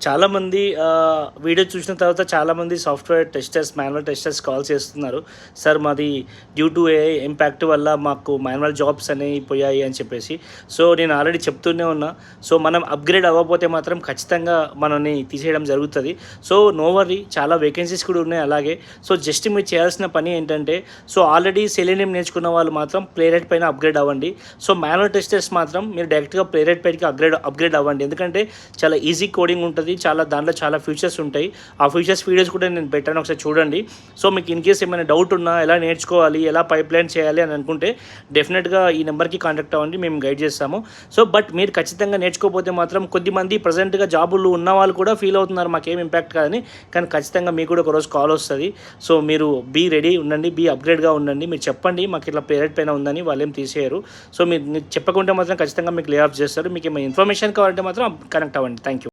చాలామంది వీడియో చూసిన తర్వాత చాలామంది software testers, manual testers call చేస్తున్నారు. సార్ మాది డ్యూ టు ఏఐ ఇంపాక్ట్ వల్ల మాకు మాన్యువల్ జాబ్స్ అనేవి పోయాయి అని చెప్పేసి. సో నేను ఆల్రెడీ చెప్తూనే ఉన్నా. సో మనం అప్గ్రేడ్ అవ్వకపోతే మాత్రం ఖచ్చితంగా మనల్ని తీసేయడం జరుగుతుంది. సో నో వర్రీ, చాలా వేకెన్సీస్ కూడా ఉన్నాయి అలాగే. సో జస్ట్ మీరు చేయాల్సిన పని ఏంటంటే, సో ఆల్రెడీ సెలీనియం నేర్చుకున్న వాళ్ళు మాత్రం ప్లేరైట్ పైన అప్గ్రేడ్ అవ్వండి. సో మాన్యువల్ టెస్టర్స్ మాత్రం మీరు డైరెక్ట్గా ప్లేరైట్ పైకి అప్గ్రేడ్ అవ్వండి. ఎందుకంటే చాలా ఈజీ కోడింగ్ ఉంటుంది, దాంట్లో చాలా ఫ్యూచర్స్ ఉంటాయి. ఆ ఫ్యూచర్స్ వీడియోస్ కూడా నేను పెట్టాను, ఒకసారి చూడండి. సో మీకు ఇన్ కేస్ ఏమైనా డౌట్ ఉన్నా, ఎలా నేర్చుకోవాలి, ఎలా పైప్ లైన్ చేయాలి అని అనుకుంటే డెఫినెట్గా ఈ నెంబర్కి కాంటాక్ట్ అవ్వండి, మేము గైడ్ చేస్తాము. సో బట్ మీరు ఖచ్చితంగా నేర్చుకోకపోతే మాత్రం కొద్దిమంది ప్రజెంట్గా జాబులు ఉన్న వాళ్ళు కూడా ఫీల్ అవుతున్నారు మాకేం ఇంపాక్ట్ కాదని. కానీ ఖచ్చితంగా మీకు కూడా ఒకరోజు కాల్ వస్తుంది. సో మీరు బీ రెడీ ఉండండి, బీ అప్గ్రేడ్గా ఉండండి. మీరు చెప్పండి మాకు ఇట్లా పేరెంట్ పైన ఉందని, వాళ్ళు ఏం తీసేయరు. సో మీరు చెప్పకుంటే మాత్రం ఖచ్చితంగా మీకు లే ఆఫ్ చేస్తారు. మీకు ఏమైనా ఇన్ఫర్మేషన్ కావాలంటే మాత్రం కనెక్ట్ అవ్వండి. Thank you.